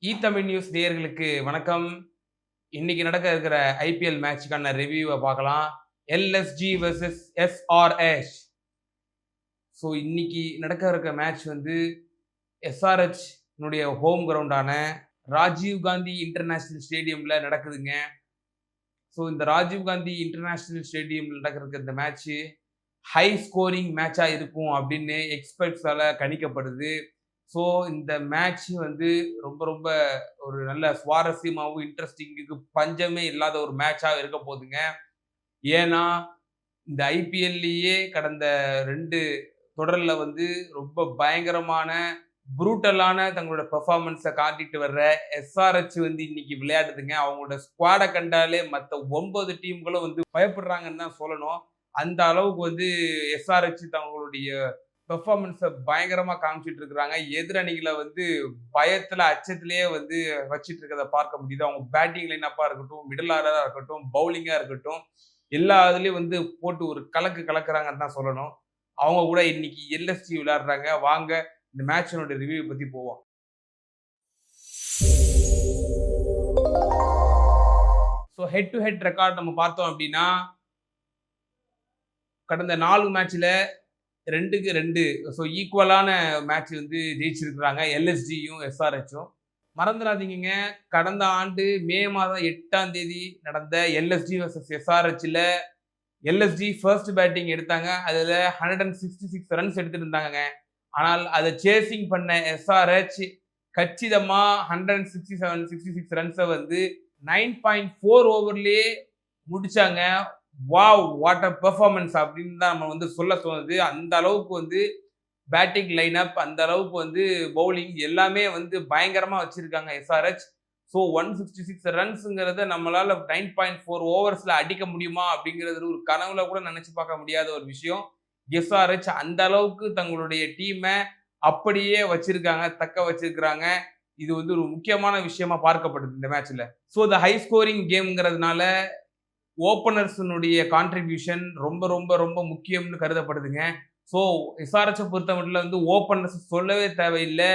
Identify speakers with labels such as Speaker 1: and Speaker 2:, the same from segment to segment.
Speaker 1: Tamil news நேயர்களுக்கு வணக்கம். இன்னைக்கு நடக்க இருக்கிற ஐபிஎல் மேட்ச்க்கான ரிவ்யூவை பார்க்கலாம். LSG versus SRH. ஸோ இன்னைக்கு நடக்க இருக்க மேட்ச் வந்து எஸ்ஆர்எச் ஹோம் கிரவுண்டான ராஜீவ் காந்தி இன்டர்நேஷனல் ஸ்டேடியம்ல நடக்குதுங்க. ஸோ இந்த ராஜீவ் காந்தி இன்டர்நேஷனல் ஸ்டேடியம்ல நடக்கிற இந்த மேட்ச் ஹை ஸ்கோரிங் மேட்சா இருக்கும் அப்படின்னு எக்ஸ்பர்ட்ஸால கணிக்கப்படுது. ஸோ இந்த மேட்ச் வந்து ரொம்ப ரொம்ப ஒரு நல்ல சுவாரஸ்யமாகவும் இன்ட்ரெஸ்டிங்கு பஞ்சமே இல்லாத ஒரு மேட்சாக இருக்க போகுதுங்க. ஏன்னா இந்த ஐபிஎல்லையே கடந்த 2 தொடரில் வந்து ரொம்ப பயங்கரமான புரூட்டலான தங்களோட பெர்ஃபார்மன்ஸை காட்டிட்டு வர்ற எஸ்ஆர்எச் வந்து இன்னைக்கு விளையாடுதுங்க. அவங்களோட ஸ்குவாடை கண்டாலே மற்ற 9 டீம்களும் வந்து பயப்படுறாங்கன்னு தான் சொல்லணும். அந்த அளவுக்கு வந்து எஸ்ஆர்எச் தங்களுடைய பெர்ஃபார்மன்ஸை பயங்கரமாக காமிச்சிட்டு இருக்கிறாங்க. எதிரணிகளை வந்து பயத்தில் அச்சத்திலேயே வந்து வச்சிட்டு இருக்கிறத பார்க்க முடியுது. அவங்க பேட்டிங் லைனப்பாக இருக்கட்டும், மிடில் ஆர்டராக இருக்கட்டும், பவுலிங்காக இருக்கட்டும், எல்லா இதுலேயும் வந்து போட்டு ஒரு கலக்குறாங்கன்னு தான் சொல்லணும். அவங்க கூட இன்னைக்கு எல்எஸ்டி விளையாடுறாங்க. வாங்க இந்த மேட்சினோட ரிவ்யூ பற்றி போவோம். So head to head record நம்ம பார்த்தோம் அப்படின்னா கடந்த 4 மேட்ச்ல 2க்கு 2 ஸோ ஈக்குவலான மேட்ச் வந்து ஜெயிச்சிருக்கிறாங்க எல்எஸ்ஜியும் எஸ்ஆர்எச்சும். மறந்துடாதீங்க, கடந்த ஆண்டு மே மாதம் 8ஆம் தேதி நடந்த எல்எஸ்ஜி வர்சஸ் எஸ்ஆர்எச்சில் எல்எஸ்ஜி ஃபர்ஸ்ட் பேட்டிங் எடுத்தாங்க. அதில் 166 ரன்ஸ் எடுத்துருந்தாங்க. ஆனால் அதை சேசிங் பண்ண எஸ்ஆர்எச் கச்சிதமாக 167-66 ரன்ஸை வந்து 9.4 ஓவர்லேயே முடிச்சாங்க. வாவ், வாட் அ பெர்ஃபார்மன்ஸ் அப்படின்னு தான் நம்ம வந்து சொல்ல தோணுது. அந்த அளவுக்கு வந்து பேட்டிங் லைனப், அந்த அளவுக்கு வந்து பவுலிங் எல்லாமே வந்து பயங்கரமாக வச்சிருக்காங்க எஸ்ஆர்எச். ஸோ 166 ரன்ஸுங்கிறத நம்மளால 9.4 ஓவர்ஸில் அடிக்க முடியுமா அப்படிங்கிறது ஒரு கனவுல கூட நினைச்சு பார்க்க முடியாத ஒரு விஷயம். எஸ்ஆர்எச் அந்த அளவுக்கு தங்களுடைய டீமை அப்படியே வச்சிருக்காங்க, தக்க வச்சிருக்கிறாங்க. இது வந்து ஒரு முக்கியமான விஷயமா பார்க்கப்படுது இந்த மேட்ச்ல. ஸோ இந்த ஹை ஸ்கோரிங் கேம்ங்கிறதுனால ஓப்பனர்ஸினுடைய கான்ட்ரிபியூஷன் ரொம்ப ரொம்ப ரொம்ப முக்கியம்னு கருதப்படுதுங்க. ஸோ எஸ்ஆர்எச்சை பொறுத்தமட்டில் வந்து ஓப்பனர்ஸ் சொல்லவே தேவையில்லை.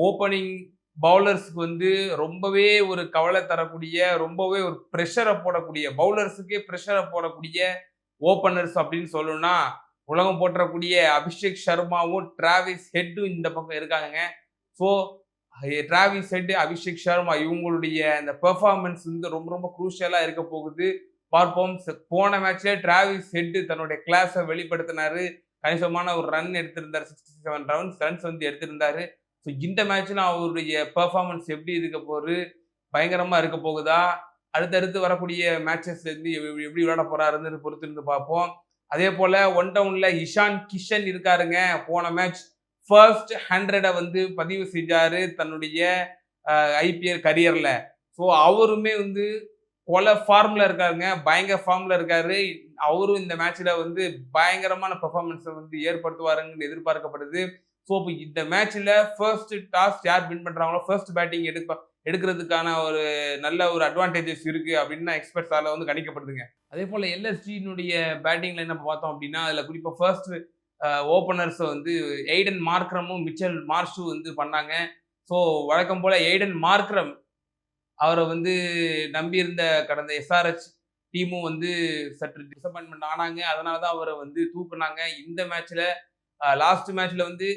Speaker 1: ஓப்பனிங் பவுலர்ஸ்க்கு வந்து ரொம்பவே ஒரு கவலை தரக்கூடிய, ரொம்பவே ஒரு ப்ரெஷரை போடக்கூடிய, பவுலர்ஸுக்கே ப்ரெஷரை போடக்கூடிய ஓப்பனர்ஸ் அப்படின்னு சொல்லணும்னா உலகம் போற்றக்கூடிய அபிஷேக் சர்மாவும் டிராவிஸ் ஹெட்டும் இந்த பக்கம் இருக்காங்க. So Travis head, Abhishek Sharma இவங்களுடைய இந்த பெர்ஃபார்மன்ஸ் வந்து ரொம்ப ரொம்ப குரூஷியலாக இருக்க போகுது. பார்ப்போம். போன மேட்ச்ல டிராவிஸ் ஹெட் தன்னுடைய கிளாஸை வெளிப்படுத்தினாரு. கணிசமான ஒரு ரன் எடுத்திருந்தார். 67 ரன்ஸ் வந்து எடுத்திருந்தாரு. ஸோ இந்த மேட்ச்ல அவருடைய பெர்ஃபார்மன்ஸ் எப்படி இருக்க போகுது, பயங்கரமா இருக்க போகுதா, அடுத்தடுத்து வரக்கூடிய மேட்சஸ் வந்து எப்படி விளையாட போறாருன்னு பொறுத்து இருந்து பார்ப்போம். அதே போல ஒன் டவுன்ல இஷான் கிஷன் இருக்காருங்க. போன மேட்ச் ஃபர்ஸ்ட் 100 வந்து பதிவு செஞ்சாரு தன்னுடைய ஐபிஎல் கரியர்ல. ஸோ அவருமே வந்து கொலை ஃபார்ம்ல இருக்காருங்க, பயங்கர ஃபார்ம்ல இருக்காரு. அவரும் இந்த மேட்ச்ல வந்து பயங்கரமான பெர்ஃபார்மன்ஸை வந்து ஏற்படுத்துவாருன்னு எதிர்பார்க்கப்படுது. ஸோ இப்போ இந்த மேட்ச்ல ஃபர்ஸ்ட் டாஸ் யார் வின் பண்றாங்களோ ஃபர்ஸ்ட் பேட்டிங் எடுக்கிறதுக்கான ஒரு நல்ல ஒரு அட்வான்டேஜஸ் இருக்கு அப்படின்னு எக்ஸ்பர்ட்ஸால வந்து கணிக்கப்படுதுங்க. அதே போல எல்எஸ்ஜியினுடைய பேட்டிங் லைன் நம்ம பார்த்தோம் அப்படின்னா அதில் குறிப்பாக ஃபர்ஸ்ட் ஓப்பனர்ஸ் வந்து எய்டன் மார்க்ரமும் மிச்சல் மார்ஷும் வந்து பண்ணாங்க. ஸோ வழக்கம் போல எய்டன் மார்க்ரம் அவரை வந்து நம்பியிருந்த கடந்த எஸ்ஆர்எச் டீமும் வந்து சற்று டிசப்பாயின்மெண்ட் ஆனாங்க. அதனால தான் அவரை வந்து தூக்குனாங்க. இந்த மேட்ச்ல லாஸ்ட் மேட்ச்ல வந்து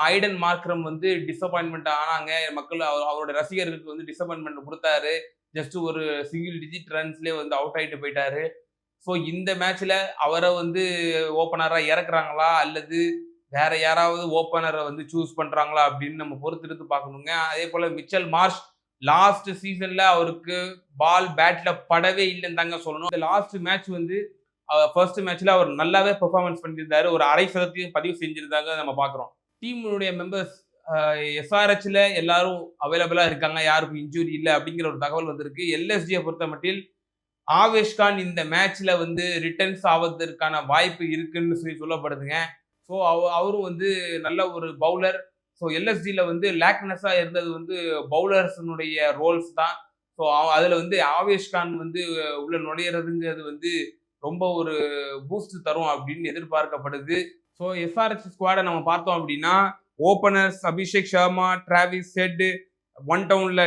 Speaker 1: ஐடன் மார்க்ரம் வந்து டிசப்பாயின்மெண்ட் ஆனாங்க. மக்கள் அவரோட ரசிகர்களுக்கு வந்து டிசப்பாயின்மெண்ட் கொடுத்தாரு. ஜஸ்ட் ஒரு சிங்கிள் டிஜிட் ரன்ஸ்லேயே வந்து அவுட் ஆகிட்டு போயிட்டாரு. ஸோ இந்த மேட்ச்ல அவரை வந்து ஓப்பனரா இறக்குறாங்களா அல்லது வேற யாராவது ஓப்பனரை வந்து சூஸ் பண்றாங்களா அப்படின்னு நம்ம பொறுத்திருந்து பார்க்கணுங்க. அதே போல மிச்சல் மார்ஷ் லாஸ்ட் சீசன்ல அவருக்கு பால் பேட்ல படவே இல்லைன்னு தாங்க சொல்லணும். இந்த லாஸ்ட் மேட்ச் வந்து ஃபர்ஸ்ட் மேட்ச்ல அவர் நல்லாவே பெர்ஃபார்மன்ஸ் பண்ணியிருந்தாரு. ஒரு 1/2 பதிவு செஞ்சிருந்தாங்க நம்ம பார்க்குறோம். டீமுடைய மெம்பர்ஸ் எஸ்ஆர்எச்ல எல்லாரும் அவைலபிளா இருக்காங்க, யாருக்கும் இன்ஜுரி இல்லை அப்படிங்கிற ஒரு தகவல் வந்திருக்கு. எல்எஸ்ஜியை பொறுத்த மட்டில் ஆவேஷ் கான் இந்த மேட்ச்ல வந்து ரிட்டர்ன்ஸ் ஆவதற்கான வாய்ப்பு இருக்குன்னு சொல்லப்படுதுங்க. ஸோ அவரும் வந்து நல்ல ஒரு பவுலர். ஸோ எல்எஸ்டியில் வந்து லேக்னஸாக இருந்தது வந்து பவுலர்ஸினுடைய ரோல்ஸ் தான். ஸோ அதில் வந்து ஆவேஷ் கான் வந்து உள்ள நுழையிறதுங்கிறது வந்து ரொம்ப ஒரு பூஸ்ட் தரும் அப்படின்னு எதிர்பார்க்கப்படுது. ஸோ எஸ்ஆர்எச் ஸ்குவாடை நம்ம பார்த்தோம் அப்படின்னா openers Abhishek Sharma, Travis head, one டவுன்ல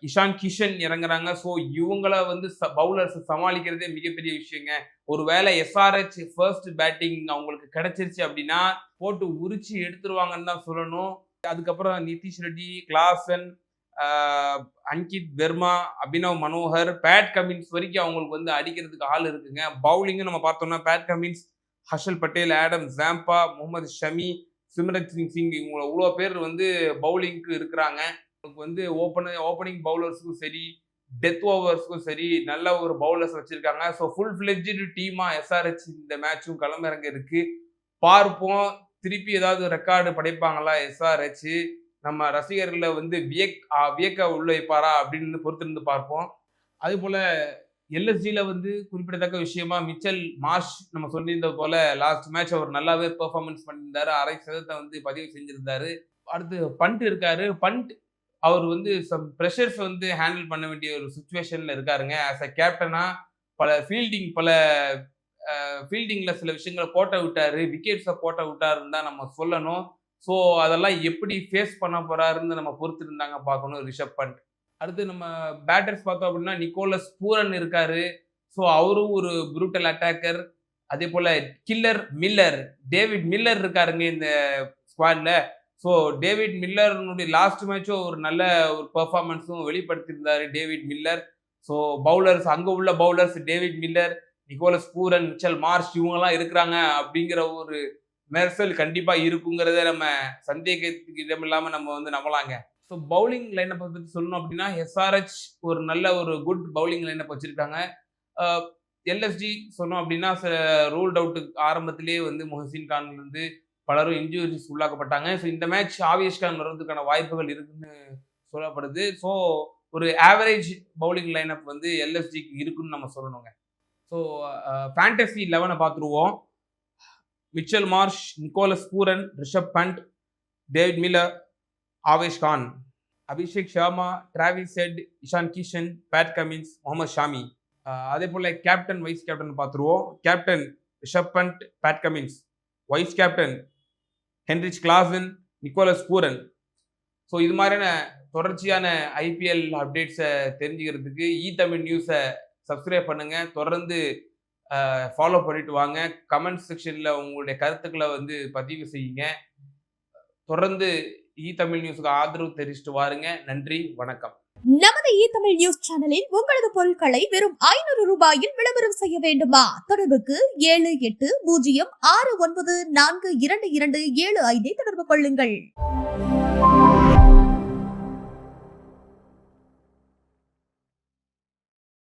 Speaker 1: இஷான் கிஷன் இறங்குறாங்க. ஸோ இவங்கள வந்து பவுலர்ஸ் சமாளிக்கிறதே மிகப்பெரிய விஷயங்க. ஒருவேளை எஸ்ஆர்ஹெச் ஃபர்ஸ்ட் பேட்டிங் அவங்களுக்கு கிடைச்சிருச்சு அப்படின்னா போட்டு உரிச்சு எடுத்துருவாங்கன்னு தான் சொல்லணும். அதுக்கப்புறம் Nitish Reddy, Klaasen, Ankit Verma, Abhinav Manohar, Pat Cummins வரைக்கும் அவங்களுக்கு வந்து அடிக்கிறதுக்கு ஆள் இருக்குங்க. பவுலிங்கும் நம்ம பார்த்தோம்னா Pat Cummins, Harshal Patel, Adam Zampa, Mohammed Shami, Simrat Singh இவங்க இவ்வளோ பேர் வந்து பவுலிங்க்கு இருக்கிறாங்க. வந்து ஓப்பனிங் பவுலர்ஸுக்கும் சரி, டெத் ஓவர்ஸ்க்கும் சரி நல்ல ஒரு பவுலர்ஸ் வச்சிருக்காங்க. ஸோ ஃபுல் ஃபிளெட்ஜ்டு டீமா எஸ்ஆர்ஹெச் இந்த மேட்சும் களமிறங்க இருக்கு. பார்ப்போம் திருப்பி ஏதாவது ரெக்கார்டு படைப்பாங்களா எஸ்ஆர்ஹெச், நம்ம ரசிகர்களை வந்து வியக்க உள்ள வைப்பாரா அப்படின்னு பொறுத்திருந்து பார்ப்போம். அதே போல எல்எஸ்ஜில வந்து குறிப்பிடத்தக்க விஷயமா மிச்சல் மார்ஷ் நம்ம சொல்லியிருந்தது போல லாஸ்ட் மேட்ச் அவர் நல்லாவே பெர்ஃபார்மன்ஸ் பண்ணியிருந்தாரு. 1/2 வந்து பதிவு செஞ்சிருந்தாரு. அடுத்து பண்ட் இருக்காரு. பண்ட் அவர் வந்து சம் ப்ரெஷர்ஸ் வந்து ஹேண்டில் பண்ண வேண்டிய ஒரு சுச்சுவேஷன்ல இருக்காருங்க. ஆஸ் அ கேப்டனா பல ஃபீல்டிங்ல சில விஷயங்களை கோட்டை விட்டாரு, விக்கெட்ஸை கோட்டை விட்டாருன்னு தான் நம்ம சொல்லணும். ஸோ அதெல்லாம் எப்படி ஃபேஸ் பண்ண போறாருன்னு நம்ம பொறுத்து இருந்தாங்க பார்க்கணும் ரிஷப் பண்ட். அடுத்து நம்ம பேட்டர்ஸ் பார்த்தோம் அப்படின்னா நிக்கோலஸ் பூரன் இருக்காரு. ஸோ அவரும் ஒரு ப்ரூட்டல் அட்டாக்கர். அதே போல கில்லர் மில்லர், டேவிட் மில்லர் இருக்காருங்க இந்த ஸ்குவாட்ல. ஸோ டேவிட் மில்லருடைய லாஸ்ட் மேட்சும் ஒரு நல்ல ஒரு பெர்ஃபார்மன்ஸும் வெளிப்படுத்தியிருந்தாரு டேவிட் மில்லர். ஸோ பவுலர்ஸ் அங்கே உள்ள bowlers David Miller, Nicholas Pooran, Mitchell Marsh இவங்கெல்லாம் இருக்கிறாங்க அப்படிங்கிற ஒரு மெர்சல் கண்டிப்பா இருக்குங்கிறத நம்ம சந்தேகத்துக்கு இடமில்லாம நம்ம வந்து நம்பலாங்க. ஸோ பவுலிங் லைனப் பற்றி சொல்லணும் அப்படின்னா எஸ்ஆர்ஹெச் ஒரு நல்ல ஒரு குட் பவுலிங் லைனப் வச்சிருக்காங்க. எல்எஸ்ஜி சொன்னோம் அப்படின்னா ரூல்ட் அவுட்டுக்கு ஆரம்பத்திலேயே வந்து முஹசின் கான்ல இருந்து பலரும் இன்ஜூரிஸ் உள்ளாக்கப்பட்டாங்க. ஸோ இந்த மேட்ச் ஆவேஷ் கான் வர்றதுக்கான வாய்ப்புகள் இருக்குன்னு சொல்லப்படுது. ஸோ ஒரு ஆவரேஜ் பவுலிங் லைனப் வந்து எல்எஸ்ஜிக்கு இருக்குன்னு நம்ம சொல்லணுங்க. ஸோ ஃபேண்டசி 11 பார்த்துருவோம். Mitchell Marsh, Nicholas Pooran, Rishabh Pant, David Miller, Avesh Khan, Abhishek Sharma, Travis Head, Ishan Kishan, Pat Cummins, Mohammed Shami. அதே போல கேப்டன் வைஸ் கேப்டன் பார்த்துருவோம். Captain Rishabh Pant, Pat Cummins. Vice captain Heinrich Klaasen, Nicholas Pooran. So இது மாதிரியான தொடர்ச்சியான ஐபிஎல் அப்டேட்ஸை தெரிஞ்சுக்கிறதுக்கு தமிழ் நியூஸை சப்ஸ்கிரைப் பண்ணுங்க. தொடர்ந்து ஃபாலோ பண்ணிட்டு வாங்க. கமெண்ட் செக்ஷன்ல உங்களுடைய கருத்துக்களை வந்து பதிவு செய்யுங்க. தொடர்ந்து தமிழ் நியூஸுக்கு ஆதரவு தெரிவிச்சுட்டு வாருங்க. நன்றி, வணக்கம்.
Speaker 2: நமது தமிழ் நியூஸ் சேனலில் உங்களது பொருட்களை வெறும் 500 ரூபாயில் விளம்பரம் செய்ய வேண்டுமா? தொடர்புக்கு 7806942275 தொடர்பு கொள்ளுங்கள்.